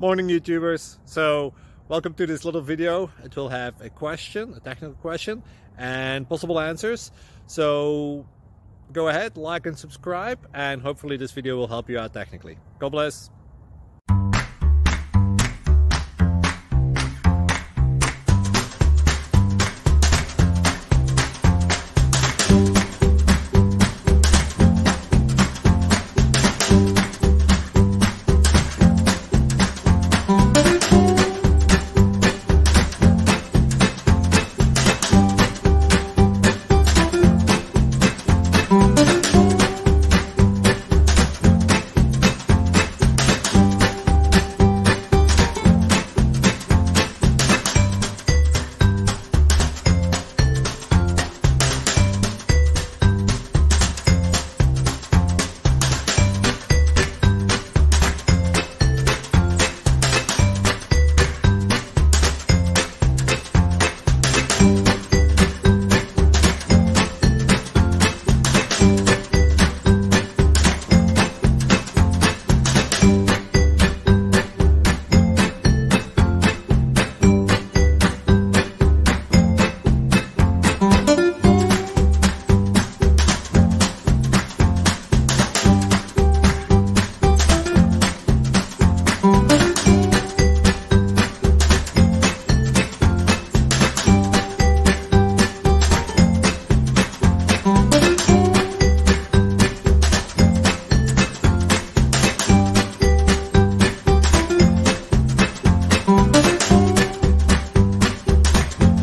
Morning YouTubers. So welcome to this little video. It will have a question, a technical question, and possible answers. So go ahead, like and subscribe, and hopefully this video will help you out technically. God bless.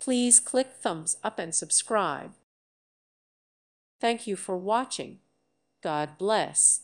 Please click thumbs up and subscribe. Thank you for watching. God bless.